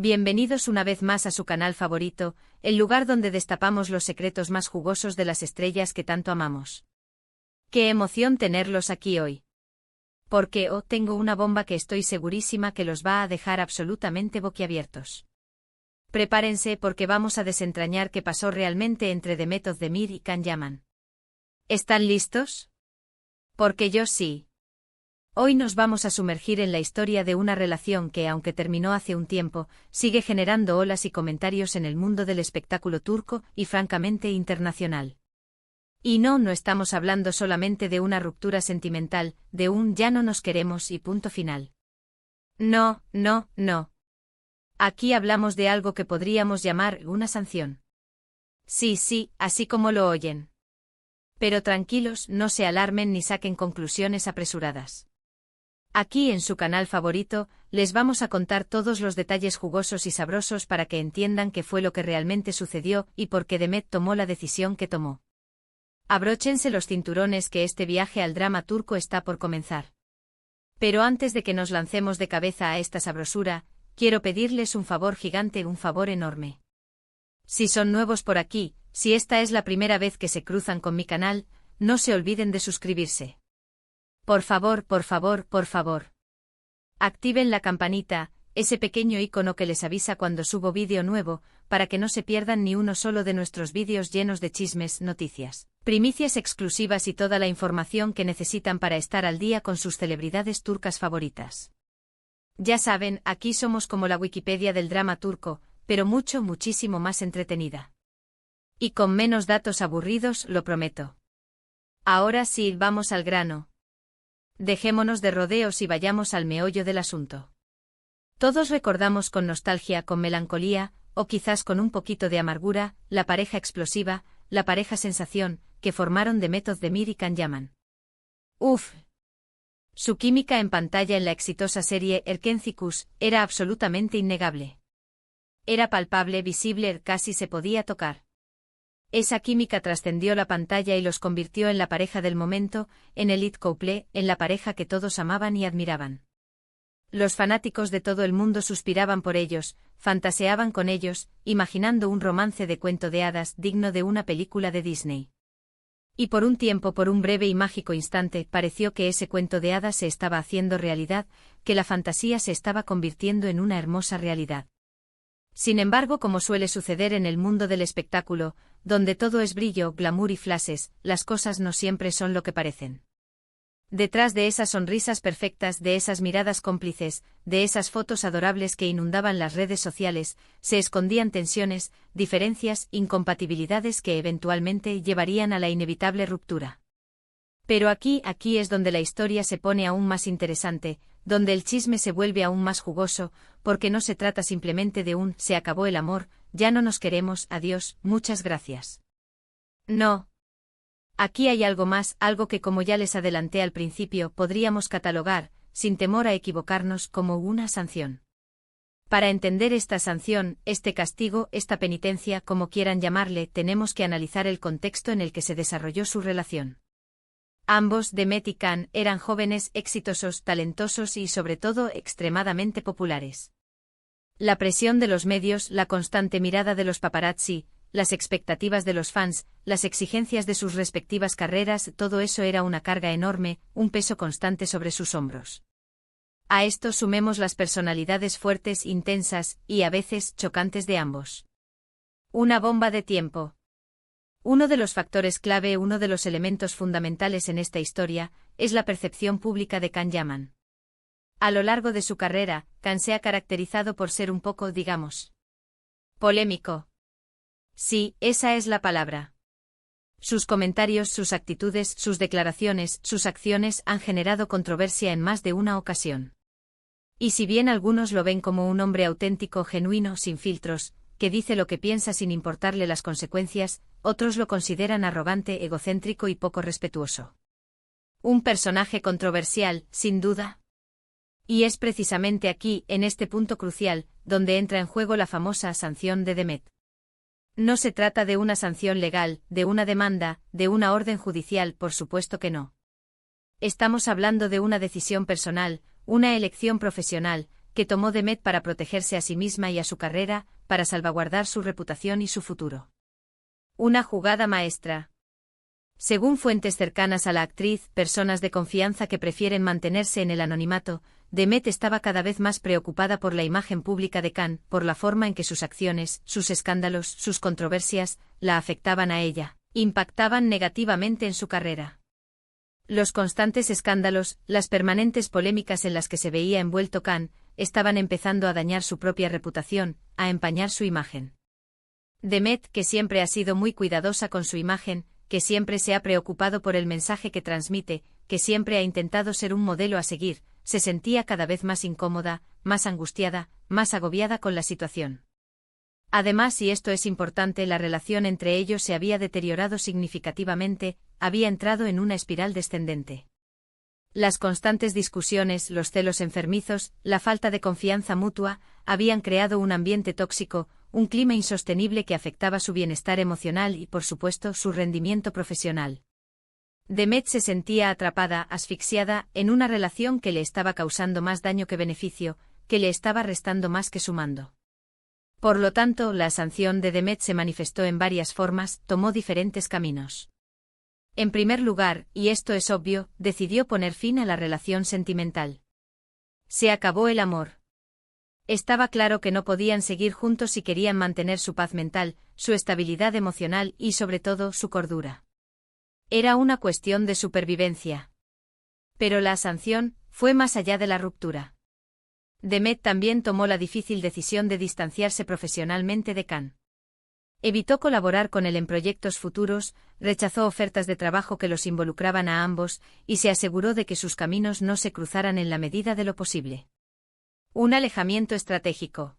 Bienvenidos una vez más a su canal favorito, el lugar donde destapamos los secretos más jugosos de las estrellas que tanto amamos. ¡Qué emoción tenerlos aquí hoy! Porque tengo una bomba que estoy segurísima que los va a dejar absolutamente boquiabiertos. Prepárense porque vamos a desentrañar qué pasó realmente entre Demet Özdemir y Can Yaman. ¿Están listos? Porque yo sí. Hoy nos vamos a sumergir en la historia de una relación que, aunque terminó hace un tiempo, sigue generando olas y comentarios en el mundo del espectáculo turco y francamente internacional. Y no estamos hablando solamente de una ruptura sentimental, de un ya no nos queremos y punto final. No. Aquí hablamos de algo que podríamos llamar una sanción. Sí, así como lo oyen. Pero tranquilos, no se alarmen ni saquen conclusiones apresuradas. Aquí en su canal favorito, les vamos a contar todos los detalles jugosos y sabrosos para que entiendan qué fue lo que realmente sucedió y por qué Demet tomó la decisión que tomó. Abróchense los cinturones que este viaje al drama turco está por comenzar. Pero antes de que nos lancemos de cabeza a esta sabrosura, quiero pedirles un favor gigante, un favor enorme. Si son nuevos por aquí, si esta es la primera vez que se cruzan con mi canal, no se olviden de suscribirse. Por favor. Activen la campanita, ese pequeño icono que les avisa cuando subo vídeo nuevo, para que no se pierdan ni uno solo de nuestros vídeos llenos de chismes, noticias, primicias exclusivas y toda la información que necesitan para estar al día con sus celebridades turcas favoritas. Ya saben, aquí somos como la Wikipedia del drama turco, pero muchísimo más entretenida. Y con menos datos aburridos, lo prometo. Ahora sí, vamos al grano. Dejémonos de rodeos y vayamos al meollo del asunto. Todos recordamos con nostalgia, con melancolía, o quizás con un poquito de amargura, la pareja explosiva, la pareja sensación, que formaron Demet Özdemir y Can Yaman. ¡Uf! Su química en pantalla en la exitosa serie Erkencikus era absolutamente innegable. Era palpable, visible, casi se podía tocar. Esa química trascendió la pantalla y los convirtió en la pareja del momento, en el hit couple, en la pareja que todos amaban y admiraban. Los fanáticos de todo el mundo suspiraban por ellos, fantaseaban con ellos, imaginando un romance de cuento de hadas digno de una película de Disney. Y por un tiempo, por un breve y mágico instante, pareció que ese cuento de hadas se estaba haciendo realidad, que la fantasía se estaba convirtiendo en una hermosa realidad. Sin embargo, como suele suceder en el mundo del espectáculo, donde todo es brillo, glamour y flashes, las cosas no siempre son lo que parecen. Detrás de esas sonrisas perfectas, de esas miradas cómplices, de esas fotos adorables que inundaban las redes sociales, se escondían tensiones, diferencias, incompatibilidades que eventualmente llevarían a la inevitable ruptura. Pero aquí es donde la historia se pone aún más interesante, donde el chisme se vuelve aún más jugoso, porque no se trata simplemente de un «se acabó el amor, ya no nos queremos, adiós, muchas gracias». No. Aquí hay algo más, algo que, como ya les adelanté al principio, podríamos catalogar, sin temor a equivocarnos, como una sanción. Para entender esta sanción, este castigo, esta penitencia, como quieran llamarle, tenemos que analizar el contexto en el que se desarrolló su relación. Ambos, Demet y Can, eran jóvenes, exitosos, talentosos y, sobre todo, extremadamente populares. La presión de los medios, la constante mirada de los paparazzi, las expectativas de los fans, las exigencias de sus respectivas carreras, todo eso era una carga enorme, un peso constante sobre sus hombros. A esto sumemos las personalidades fuertes, intensas y, a veces, chocantes de ambos. Una bomba de tiempo. Uno de los factores clave, uno de los elementos fundamentales en esta historia, es la percepción pública de Can Yaman. A lo largo de su carrera, Can se ha caracterizado por ser un poco, digamos, polémico. Sí, esa es la palabra. Sus comentarios, sus actitudes, sus declaraciones, sus acciones han generado controversia en más de una ocasión. Y si bien algunos lo ven como un hombre auténtico, genuino, sin filtros, que dice lo que piensa sin importarle las consecuencias, otros lo consideran arrogante, egocéntrico y poco respetuoso. Un personaje controversial, sin duda. Y es precisamente aquí, en este punto crucial, donde entra en juego la famosa sanción de Demet. No se trata de una sanción legal, de una demanda, de una orden judicial, por supuesto que no. Estamos hablando de una decisión personal, una elección profesional, que tomó Demet para protegerse a sí misma y a su carrera, para salvaguardar su reputación y su futuro. Una jugada maestra. Según fuentes cercanas a la actriz, personas de confianza que prefieren mantenerse en el anonimato, Demet estaba cada vez más preocupada por la imagen pública de Khan, por la forma en que sus acciones, sus escándalos, sus controversias, la afectaban a ella, impactaban negativamente en su carrera. Los constantes escándalos, las permanentes polémicas en las que se veía envuelto Khan, estaban empezando a dañar su propia reputación, a empañar su imagen. Demet, que siempre ha sido muy cuidadosa con su imagen, que siempre se ha preocupado por el mensaje que transmite, que siempre ha intentado ser un modelo a seguir, se sentía cada vez más incómoda, más angustiada, más agobiada con la situación. Además, y esto es importante, la relación entre ellos se había deteriorado significativamente, había entrado en una espiral descendente. Las constantes discusiones, los celos enfermizos, la falta de confianza mutua, habían creado un ambiente tóxico, un clima insostenible que afectaba su bienestar emocional y, por supuesto, su rendimiento profesional. Demet se sentía atrapada, asfixiada, en una relación que le estaba causando más daño que beneficio, que le estaba restando más que sumando. Por lo tanto, la sanción de Demet se manifestó en varias formas, tomó diferentes caminos. En primer lugar, y esto es obvio, decidió poner fin a la relación sentimental. Se acabó el amor. Estaba claro que no podían seguir juntos si querían mantener su paz mental, su estabilidad emocional y, sobre todo, su cordura. Era una cuestión de supervivencia. Pero la sanción fue más allá de la ruptura. Demet también tomó la difícil decisión de distanciarse profesionalmente de Khan. Evitó colaborar con él en proyectos futuros, rechazó ofertas de trabajo que los involucraban a ambos, y se aseguró de que sus caminos no se cruzaran en la medida de lo posible. Un alejamiento estratégico.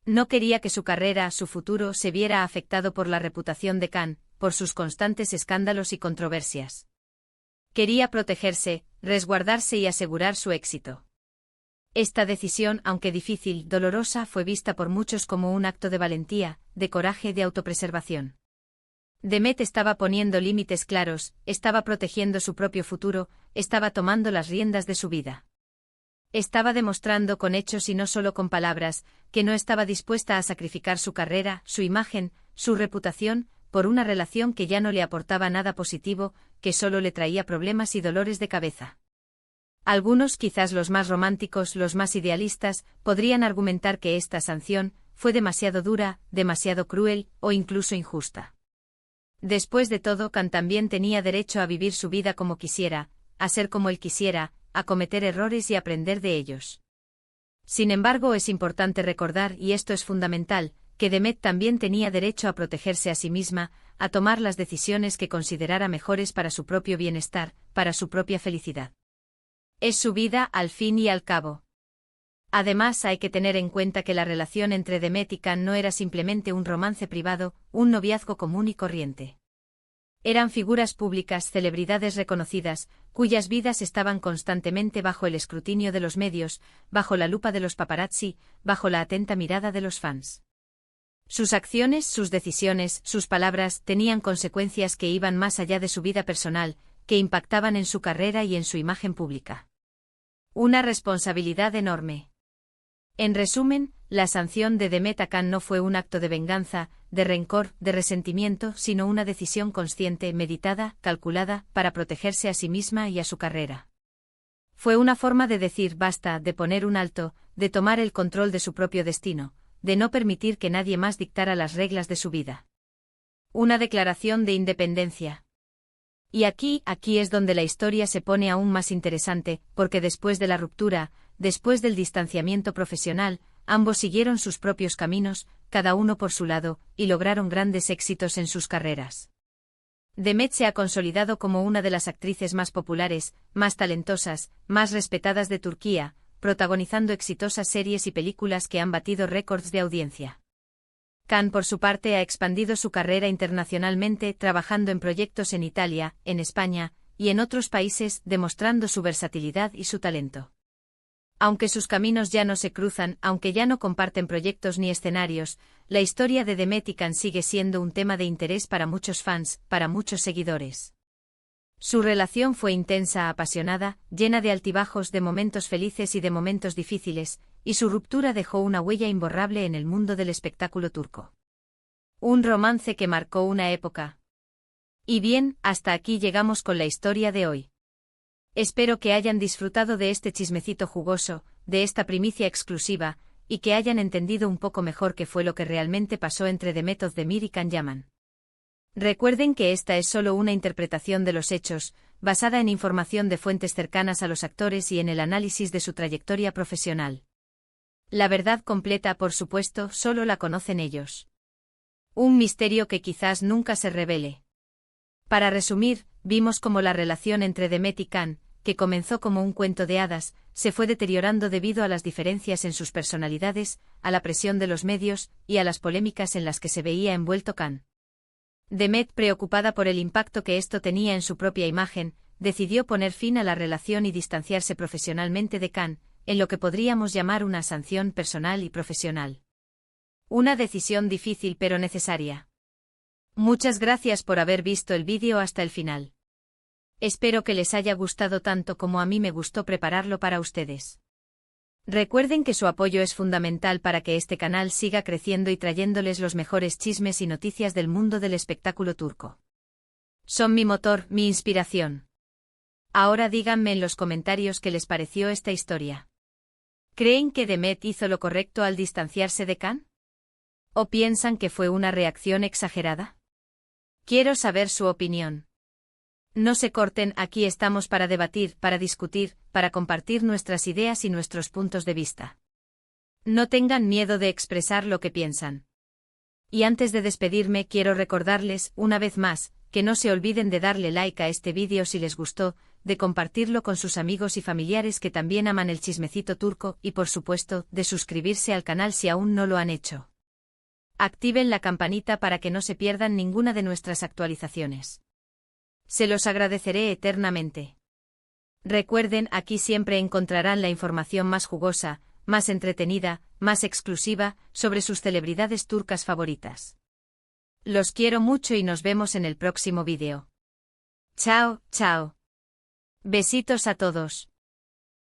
No quería que su carrera, su futuro, se viera afectado por la reputación de Khan, por sus constantes escándalos y controversias. Quería protegerse, resguardarse y asegurar su éxito. Esta decisión, aunque difícil, dolorosa, fue vista por muchos como un acto de valentía, de coraje, de autopreservación. Demet estaba poniendo límites claros, estaba protegiendo su propio futuro, estaba tomando las riendas de su vida. Estaba demostrando con hechos y no solo con palabras, que no estaba dispuesta a sacrificar su carrera, su imagen, su reputación, por una relación que ya no le aportaba nada positivo, que solo le traía problemas y dolores de cabeza. Algunos, quizás los más románticos, los más idealistas, podrían argumentar que esta sanción fue demasiado dura, demasiado cruel, o incluso injusta. Después de todo, Khan también tenía derecho a vivir su vida como quisiera, a ser como él quisiera, a cometer errores y aprender de ellos. Sin embargo, es importante recordar, y esto es fundamental, que Demet también tenía derecho a protegerse a sí misma, a tomar las decisiones que considerara mejores para su propio bienestar, para su propia felicidad. Es su vida, al fin y al cabo. Además, hay que tener en cuenta que la relación entre Demet y Khan no era simplemente un romance privado, un noviazgo común y corriente. Eran figuras públicas, celebridades reconocidas, cuyas vidas estaban constantemente bajo el escrutinio de los medios, bajo la lupa de los paparazzi, bajo la atenta mirada de los fans. Sus acciones, sus decisiones, sus palabras tenían consecuencias que iban más allá de su vida personal, que impactaban en su carrera y en su imagen pública. Una responsabilidad enorme. En resumen, la sanción de Demet a Khan no fue un acto de venganza, de rencor, de resentimiento, sino una decisión consciente, meditada, calculada, para protegerse a sí misma y a su carrera. Fue una forma de decir basta, de poner un alto, de tomar el control de su propio destino, de no permitir que nadie más dictara las reglas de su vida. Una declaración de independencia. Y aquí es donde la historia se pone aún más interesante, porque después de la ruptura, después del distanciamiento profesional, ambos siguieron sus propios caminos, cada uno por su lado, y lograron grandes éxitos en sus carreras. Demet se ha consolidado como una de las actrices más populares, más talentosas, más respetadas de Turquía, protagonizando exitosas series y películas que han batido récords de audiencia. Khan, por su parte, ha expandido su carrera internacionalmente, trabajando en proyectos en Italia, en España y en otros países, demostrando su versatilidad y su talento. Aunque sus caminos ya no se cruzan, aunque ya no comparten proyectos ni escenarios, la historia de Demet y Khan sigue siendo un tema de interés para muchos fans, para muchos seguidores. Su relación fue intensa, apasionada, llena de altibajos, de momentos felices y de momentos difíciles, y su ruptura dejó una huella imborrable en el mundo del espectáculo turco. Un romance que marcó una época. Y bien, hasta aquí llegamos con la historia de hoy. Espero que hayan disfrutado de este chismecito jugoso, de esta primicia exclusiva, y que hayan entendido un poco mejor qué fue lo que realmente pasó entre Demet Özdemir y Can Yaman. Recuerden que esta es solo una interpretación de los hechos, basada en información de fuentes cercanas a los actores y en el análisis de su trayectoria profesional. La verdad completa, por supuesto, solo la conocen ellos. Un misterio que quizás nunca se revele. Para resumir, vimos cómo la relación entre Demet y Can, que comenzó como un cuento de hadas, se fue deteriorando debido a las diferencias en sus personalidades, a la presión de los medios y a las polémicas en las que se veía envuelto Can. Demet, preocupada por el impacto que esto tenía en su propia imagen, decidió poner fin a la relación y distanciarse profesionalmente de Can, en lo que podríamos llamar una sanción personal y profesional. Una decisión difícil pero necesaria. Muchas gracias por haber visto el vídeo hasta el final. Espero que les haya gustado tanto como a mí me gustó prepararlo para ustedes. Recuerden que su apoyo es fundamental para que este canal siga creciendo y trayéndoles los mejores chismes y noticias del mundo del espectáculo turco. Son mi motor, mi inspiración. Ahora díganme en los comentarios qué les pareció esta historia. ¿Creen que Demet hizo lo correcto al distanciarse de Can? ¿O piensan que fue una reacción exagerada? Quiero saber su opinión. No se corten, aquí estamos para debatir, para discutir, para compartir nuestras ideas y nuestros puntos de vista. No tengan miedo de expresar lo que piensan. Y antes de despedirme quiero recordarles, una vez más, que no se olviden de darle like a este vídeo si les gustó, de compartirlo con sus amigos y familiares que también aman el chismecito turco y por supuesto, de suscribirse al canal si aún no lo han hecho. Activen la campanita para que no se pierdan ninguna de nuestras actualizaciones. Se los agradeceré eternamente. Recuerden, aquí siempre encontrarán la información más jugosa, más entretenida, más exclusiva, sobre sus celebridades turcas favoritas. Los quiero mucho y nos vemos en el próximo vídeo. Chao, chao. Besitos a todos.